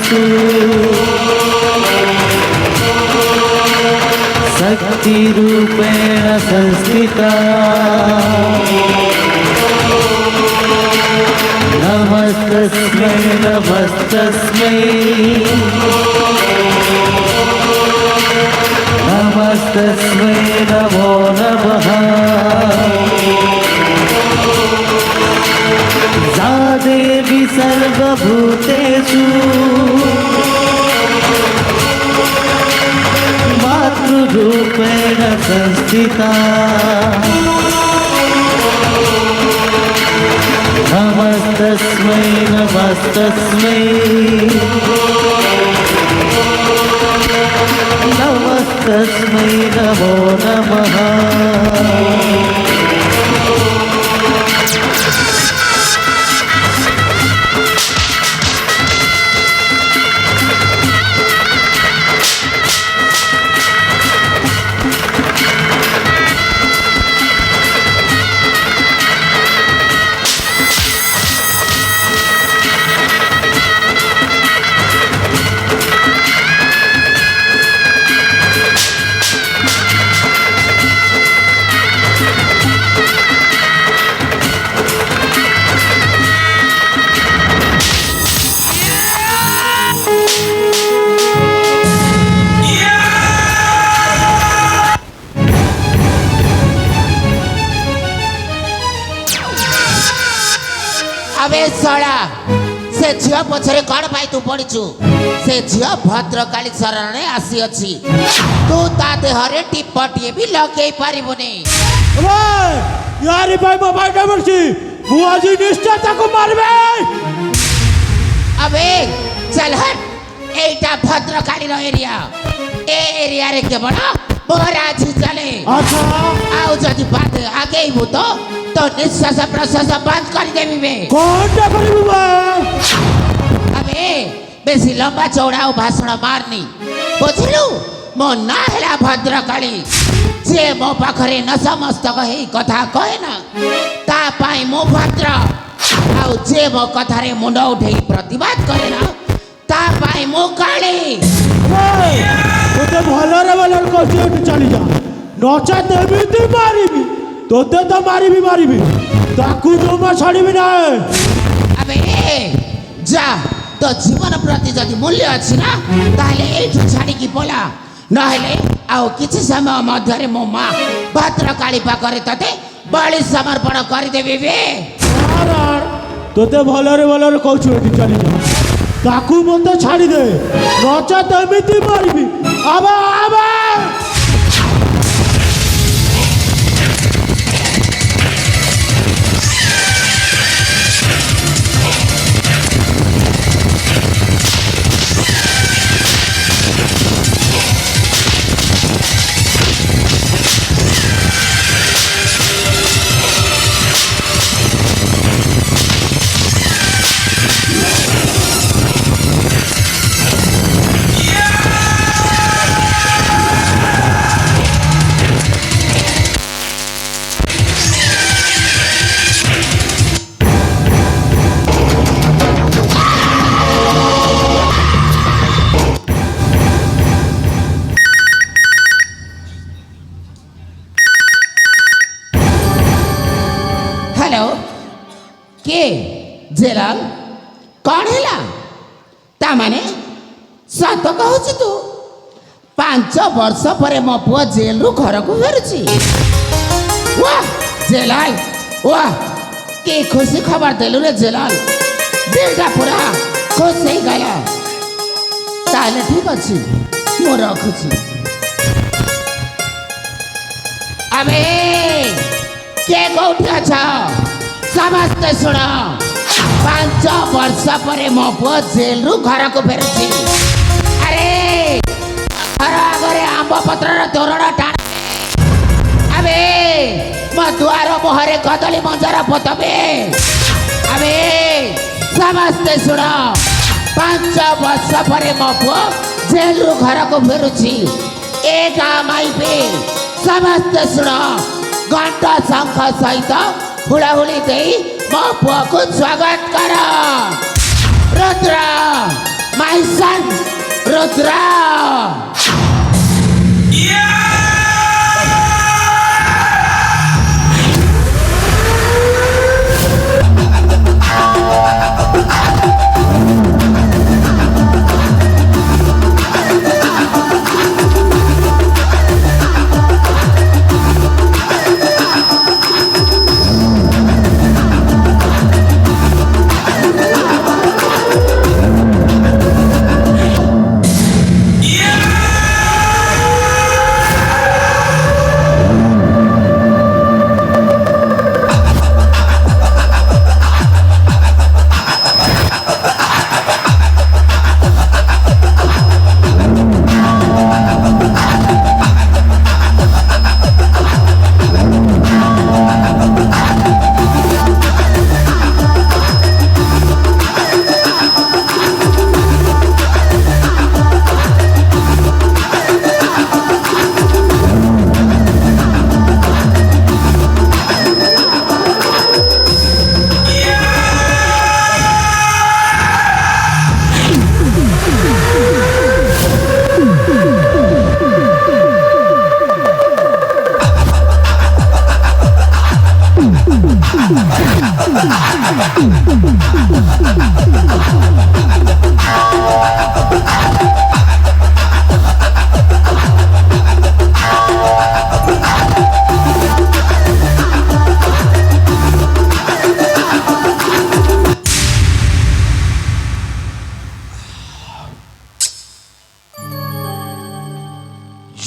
भूतेषु शक्तिरूपेण संस्थिता नमस्तस्मै नमस्तस्मै नमस्तस्मै नमो नमः या देवी सर्वभूतेषु मातृरूपेण संस्थिता नमस्तस्मै नमस्तस्मै नमस्तस्मै नमो नमः से झील पछरे कौन पाई तू पड़ीचु से झील भद्रकाली शरण आसी अच्छी तू ता देहरे टिप्पटिए भी लगे पारिबुनी यारी भाई मो भाई डबरसी बुआजी निश्चय ताको मारबे अबे चल हट एटा भद्रकाली रो एरिया ए एरिया रे के बड़ा महाराज चले अच्छा आओ जदी बात आगे ही तो निश्वास प्रश्वास बंद कर देबी बे कौन टा करबू बा अबे बेसी लंबा चौड़ा भाषण मारनी बुझलु मो ना हेला भद्रकाली जे मो पाखरे न समस्त कहे कथा कहे ना ता पाई मो भद्र आउ जे मो कथारे मुंड उठे प्रतिवाद करे ना ता पाई मो काली तोते भलरे कहते चली जा नचा देवी तू मारिबी तोते तो मारिबी ताकू जमा छाड़िबी ना अबे जा तो जीवन प्रति जदि मूल्य अछि ना ताले एठु छाड़ी की बोला नहले आउ किछि समय मध्यरे मो मां भद्रकाली पाखरे तते बलि समर्पण कर देबी बे तोते भलरे कहछु एठी चली जा ताकू मते छाड़ी दे नचा देवी मारिबी आबा आबा जेलाल कौन है ता माने सत कहूँ तू 5 वर्ष पर मो पुआ जेल रु घर को फेरुची वाह जेलाल वाह के खुशी खबर देलु रे जेलाल दिलटा पूरा खुश हो गया ताले ठीक अच्छी मो रखुची अबे के कोठी अच्छा समझते सुनो 5 वर्ष पर मो पुआ जेल रु घर को फेरुची अरे घर आगे आंब पत्र तोरण टाण अबे मो द्वार मुहरे कदली मंजर पतबे अबे समझते सुन 5 वर्ष पर मो पुआ जेल रु घर को फेरुची एक माई पे समझते सुन घंटा शंख सहित हुड़ाहुड़ी दे मो पुआ को स्वागत कर रुद्र माय सन रुद्र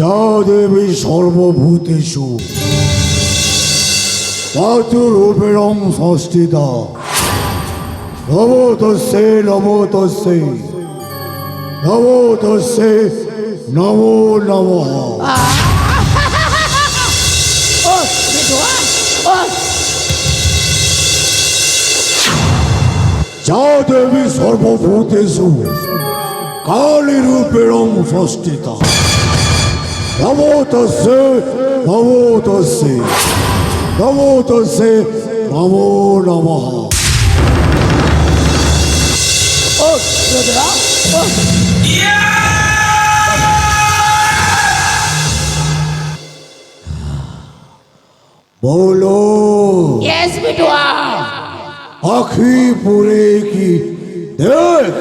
যা দেবী সর্বভূতেষু মাতৃরূপেণং সংস্থিতা নমো তস্যে নমো তস্যে নমো তস্যে নমো নমঃ। ओ बिटुआ ओ যা দেবী সর্বভূতেষু কালীরূপেণং সংস্থিতা নমো তস্যে নমো তস্যে নমো তস্যে নমো নমঃ। ओ रुद्र ओ बोलो यस बिटुआ आखी पूरे की देख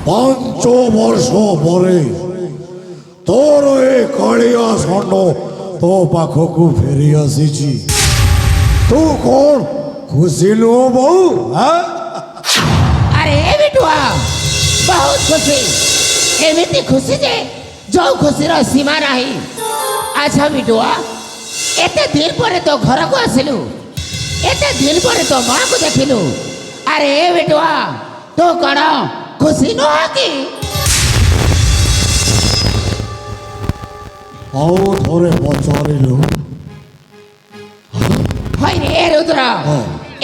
5 वर्ष परे तोर ए कालिया स्वर्ण तो पाखकु फेरी आसीची तू कौन खुशी लो बहु अरे बिटुआ बहुत खुशी एमिति खुशी जे जो खुशी रो सीमा नाही। अच्छा बिटुआ एते दिन पर तो घर को आसिलु एते दिन पर तो माँ को देखिलु अरे बिटुआ तो कण खुशी न कि आओ थोड़े पचारे लो हाय रे रुद्र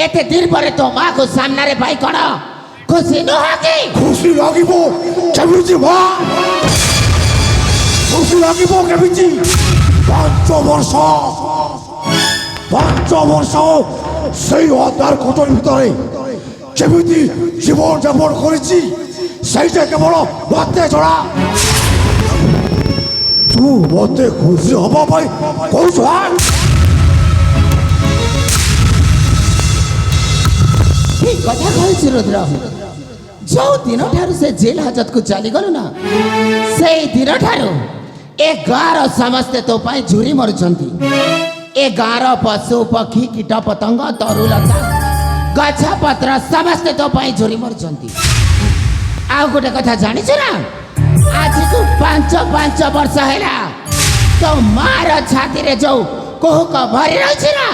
एते दिन पर तो माँ को सामने रे भाई कण खुशी न कि खुशी लागिबो केमिति मा खुशी लागिबो केमिति 5 वर्ष সেই অদ্ধার কোটর ভিতরে কেমিতি জীবন যাপন করেছি সেইটা কেবল মতে জড়া তুই মতে খুশি হবা পাই কৌছ ठीक कथा कहछि रुद्र जो दिन ठारू से जेल हाजत को चली गलु ना से दिन ठारू ए गार समस्ते तो पाई झुरी मरुछंती ए गार पशु पक्षी कीट पतंग तरुलता गछ पत्र समस्ते तो पाई झुरी मरुछंती। आ गोटे कथा जानिछ ना आज को 5 वर्ष हैला तो मार छाती रे जो कोहक भरी रहिछ ना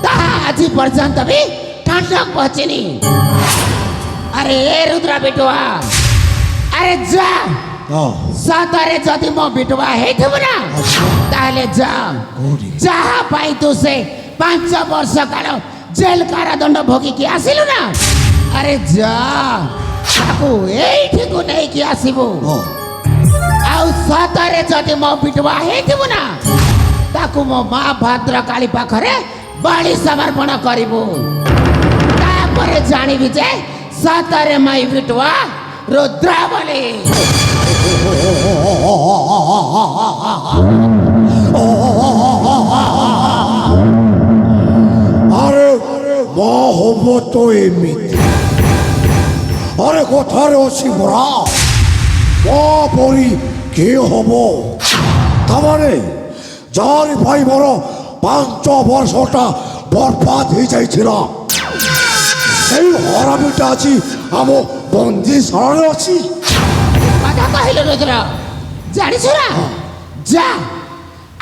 ता आज पर्यंत भी ठंडक पहुंचनी। अरे रुद्र बिटुआ अरे जा सतरे जदि मो बिटुआ हेथिबु ना ताहले जा जहाँ पाई तू से 5 वर्ष काल जेल कारादंड भोगी की आसिलु ना अरे जा ताकू एठी को नहीं की आसिबु आउ सतरे जदि मो बिटुआ हेथिबु ना ताकू मो माँ भद्रकाली पाखरे बड़ी समर्पण करिबु तापरे जानिबि जे सतरे माई बिटुआ ରୁଦ୍ରାବଳୀ। আরে মা হব তো এমনিতে আরে কোথায় অছি মোরা মা পরি কে হব তার যার ভাই বড় 5 বর্ষটা বরবাদ হয়ে যাইছিল সেই হরামিটা আছি ଆମ বন্দি শরণে অছি কথা কহিল রুদ্র জানিছ না যা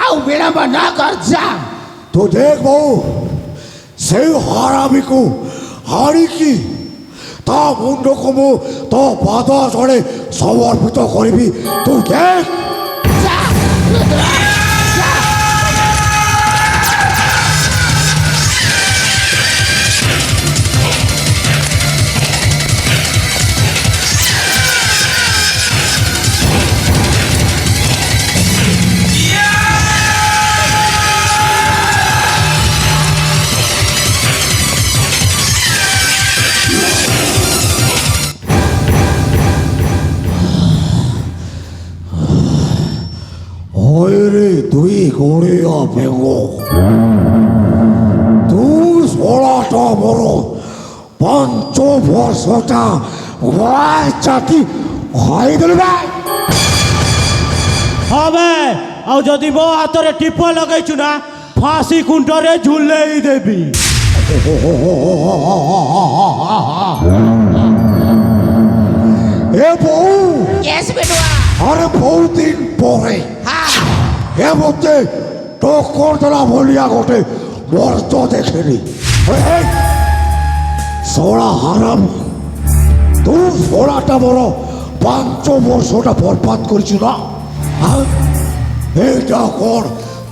ଆଉ ବିଳମ୍ବ ନ କର ଯା। তো দেখ বউ সেই হারামিକୁ হারিকি তা মুন্ডକୁ ମୁଁ তো ପାଦ ତଳେ ସମର୍ପିତ କରିବି ତୁ দেখ ଯା ରୁଦ୍ର ଯା। ওরে দুই গড়িয়া বেঙ্গ তুই 16টা বড় 5 বর্ষটা গায়ে চাটি খাইদেলি ভাই হবে ଆଉ ଯଦି ମୋ ହାତରେ ଟିପ ଲଗେଇଛୁ ନା ଫାঁସି କୁଣ୍ଠରେ ଝୁଲେଇ ଦେବି। এ বউ কেস বেটুয়া আরে বহুত দিন পরে হ্যাঁ এ মধ্যে টক্কর দেলা বলিয়া গোটে মর্ত দেখেনি সোড়া হারাম তুই 16টা বড় 5 বর্ষটা বরবাদ করেছি না হ্যাঁ? এইটা কর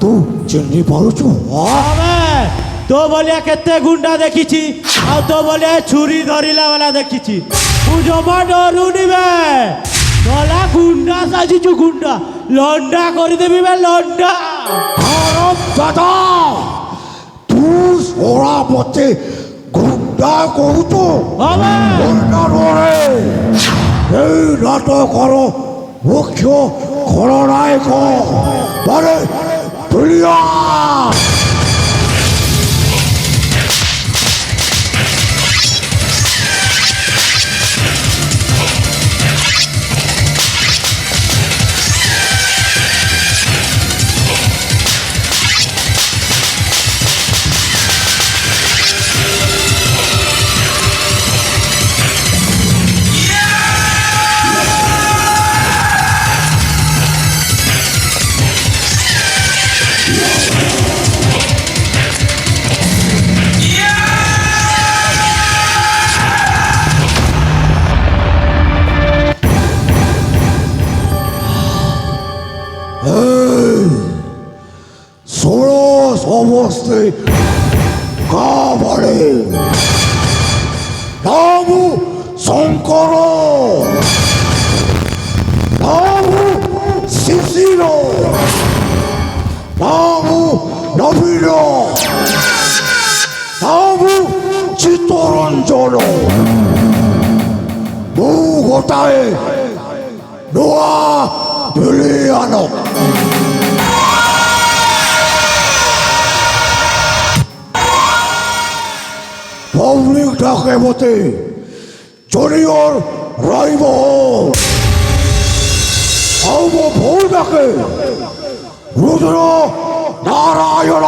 তুই চিনি পারুছু হবে ତୋ ଭଳିଆ କେତେ ଗୁଣ୍ଡା ଦେଖିଛି ଆଉ ତୋ ଭଳିଆ ଛୁରୀ ଧରିଲା ବାଲା ଦେଖିଛି ମୁଁ ଜମା ଡରୁନି ବେ ଗଲା ଗୁଣ୍ଡା ସାଜିଛୁ ଗୁଣ୍ଡା ଲଣ୍ଡା କରିଦେବି ବେ ଲଣ୍ଡା। হারাম দাদা তুই সোড়া মতে গুন্ডা করুতো হবে এই নাটকর মুখ্য খলনায়ক মানে প্রিয়া ষোলো সমস্তে কাবারে নামু শঙ্কর নামু শিশির নামু নবীন নামু চিত্তরঞ্জন বহু গোটায় নোয়া বিলিয়ান পাবলিক ডাকে মতে জনিয়র রাইব আউব ভৌ ডাকে রুদ্র নারায়ণ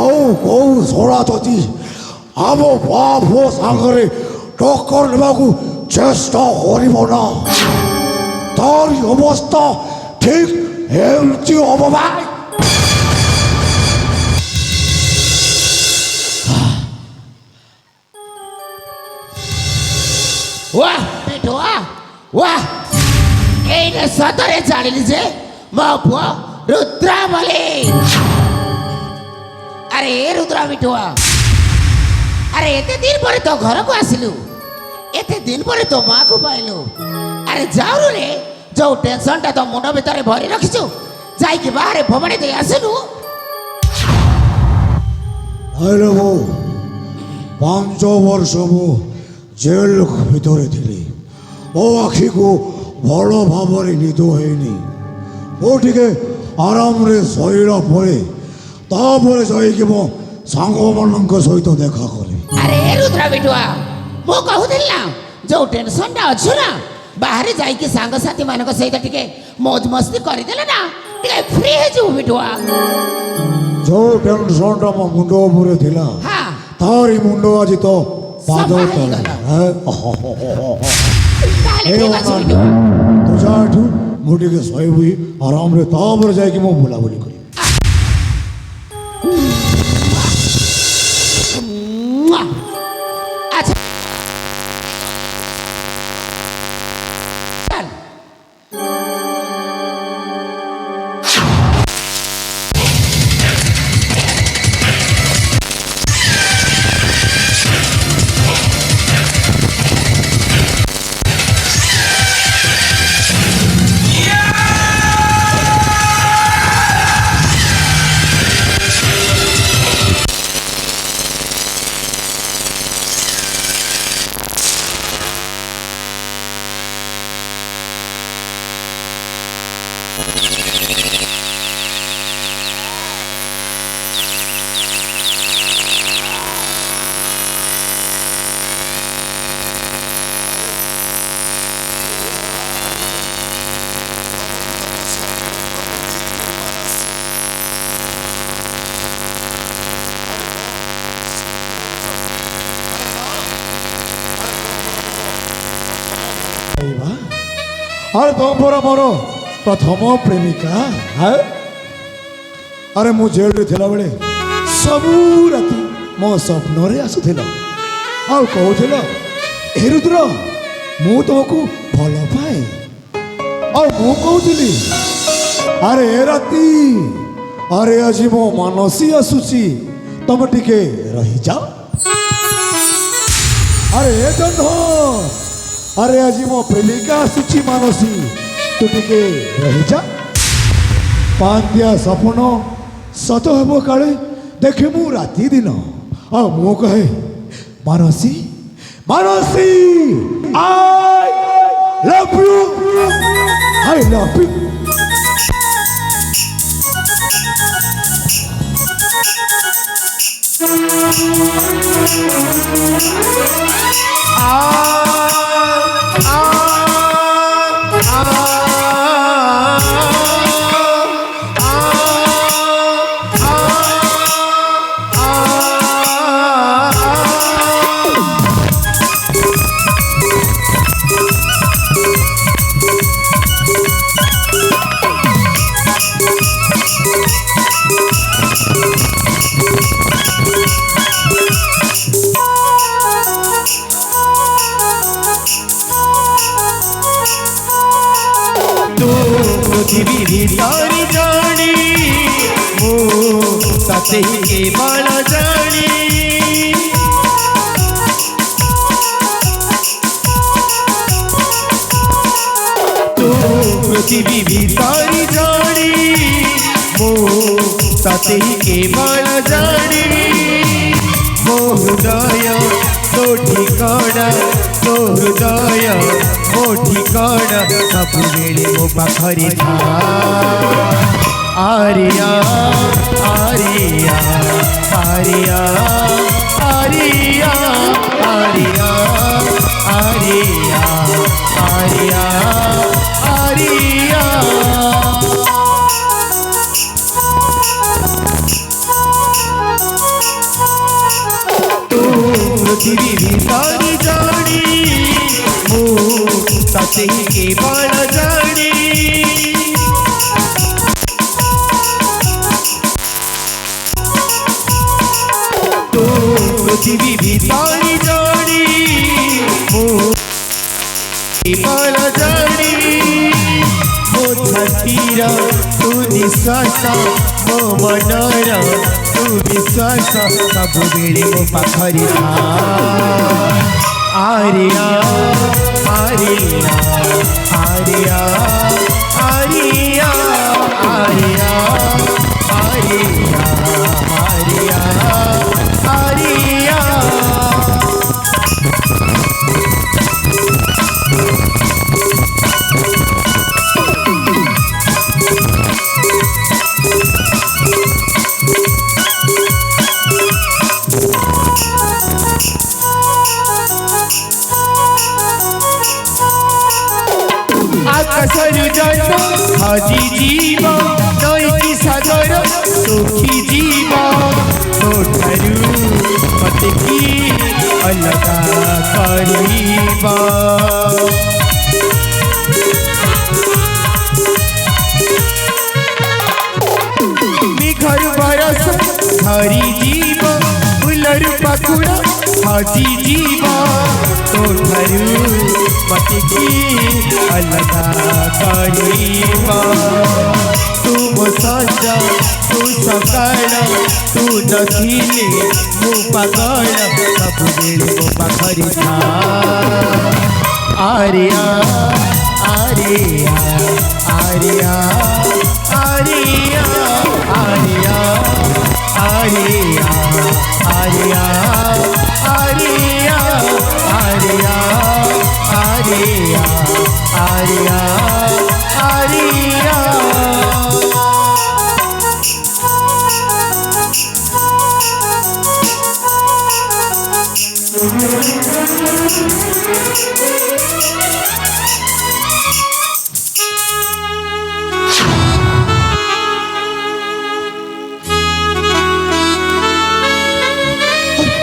আউ কৌ ছোড়া যদি আম বাপ সাগরে টক্কর নেবাকু চেষ্টা করিব না তার অবস্থা ঠিক এমতি হব ভাই वाह बेटुआ वाह ଏଇନେ ସତରେ ଜାଣିଲି ଯେ ମୋ ପୁଅ ରୁଦ୍ରାବଳୀ। ଆରେ ଏ ରୁଦ୍ରା ବିଟୁଆ ଆରେ ଏତେ ଦିନ ପରେ ତୋ ଘରକୁ ଆସିଲୁ ଏତେ ଦିନ ପରେ ତୋ ମାଆକୁ ପାଇଲୁ ଆରେ ଯାଉରୁ ରେ ଯୋଉ ଟେନସନଟା ତୋ ମୁଣ୍ଡ ଭିତରେ ଭରି ରଖିଛୁ ଯାଇକି ବାହାରେ ଭବାଣୀ ଦେଇ ଆସିଲୁ। ଆରେ ବୋ ପାଞ୍ଚ ବର୍ଷ ମୁଁ ଜେଲ ଭିତରେ ଥିଲି। ମୋ ଆଖିକୁ ଭଲ ଭାବରେ ନିଦ ହେଇନି। ମୁଁ ଟିକେ ଆରାମରେ ଶୋଇଲା ପରେ ତାପରେ ଯାଇକି ମୋ ସାଙ୍ଗମାନଙ୍କ ସହିତ ଦେଖା କରିବି। ଆରେ ରୁଦ୍ର ବିଟୁଆ, ମୁଁ କହୁଥିଲି ନା ଯୋଉ ଟେନସନଟା ଅଛୁ ନା, ବାହାରେ ଯାଇକି ସାଙ୍ଗସାଥି ମାନଙ୍କ ସହିତ ଟିକେ ମौज ମସ୍ତି କରିଦେଲେ ନା ଟିକେ ଫ୍ରି ହେଇଯିବୁ ବିଟୁଆ। ଯୋଉ ଟେନସନଟା ମୋ ମୁଣ୍ଡ ଉପରେ ଥିଲା ହଁ, ତାରି ମୁଣ୍ଡ ଆଜି ତ ପାଦ ସଫା ତଳେ। ହେଇଗଲା। ତାହେଲେ ଏ ଠିକ ଅଛି ଅନାନି, ବିଟୁଆ। ତୁ ଯା ଏଠୁ, ମୁଁ ଟିକେ ଶୋଇବି ଆରାମରେ, ତାପରେ ଯାଇକି ମୁଁ ବୁଲାବୁଲି କରିବି। আচ্ছা চল। ଆରେ ତମ ପରା ମୋର ପ୍ରଥମ ପ୍ରେମିକା। ଆରେ ମୁଁ ଜେଲରେ ଥିଲାବେଳେ ସବୁ ରାତି ମୋ ସ୍ୱପ୍ନରେ ଆସୁଥିଲ ଆଉ କହୁଥିଲ, ହେ ରୁଦ୍ର, ମୁଁ ତୁମକୁ ଭଲ ପାଏ। ଆଉ ମୁଁ କହୁଥିଲି, ଆରେ ଏ ରାତି, ଆରେ ଆଜି ମୋ ମାନସୀ ଆସୁଛି, ତମେ ଟିକେ ରହିଯାଅ। ଆରେ ଏ ଜହ୍ନ, ଆରେ ଆଜି ମୋ ପ୍ରେମିକା ଆସୁଛି ମାନସୀ, ତୁ ଟିକେ ରହିଯା। ପାନ୍ତିଆ ସପନ ସତ ହେବ କାଳେ ଦେଖେ ମୁଁ ରାତି ଦିନ। ଆଉ ମୁଁ କହେ, Manasi, Manasi, I love you, I love you. পৃথিবী ভিতরে জানি মো তাতে কেবল জানি তো পৃথিবী ভিতরে জানি মো তাতে কেবল জানি মো হৃদয় তো ঠিকানা তো হৃদয় ମୋ ଠିକଣା ସବୁବେଳେ ମୋ ପାଖରେ ଥା। ଆରିଆ ଆରିଆ ଆରିଆ ଆରିଆ ଆରିଆ ଆରିଆ ଆରିଆ ଆରିଆ ତୁ ପୃଥିବୀ ଭିତରେ ଜାଣି তাতে কেবল জানি তো পৃথিবী ভিতরে জানি কেবল জানি ମୋ ଛାତିର ତୁ ନିଶ୍ୱାସ ମୋ ମନର ତୁ ବିଶ୍ୱାସ ସବୁବେଳେ ମୋ ପାଖରେ ଥା। आरिया आरिया आरिया आरिया आरिया आरिया आरिया आरिया আজি জীব নৈকি সাগর সুখী জীব তোঠারু মতে কি অলগা করিবা মেঘর বরস ঝরি জীব ফুলর পাকুড়া আজি জীব তোঠারু মতে কি অলগা করিবা তু মো সঞ্জ তু সকাଳ তু নথিলে মু পাগଳ ସବୁବେଳେ ମୋ ପାଖରେ ଥା ଆରିଆ ଆରିଆ ଆରିଆ ଆରିଆ ଆରିଆ ଆରିଆ ଆରିଆ ଆରିଆ ଆରିଆ ଆରିଆ ଆରିଆ ଆରିଆ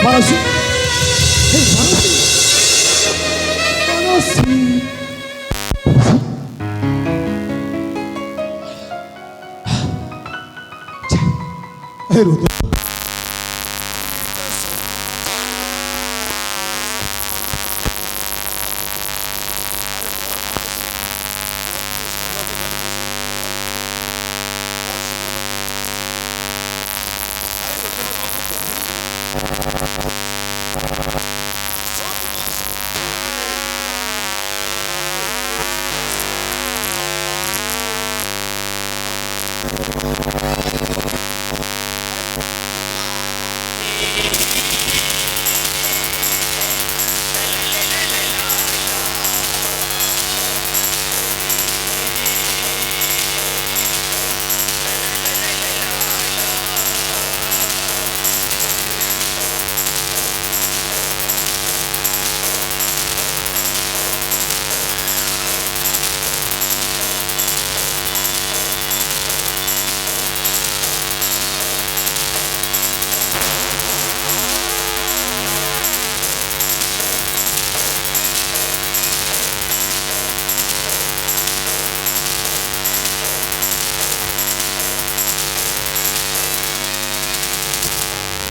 মানসী হে মানসী মানসী হে রুদ্র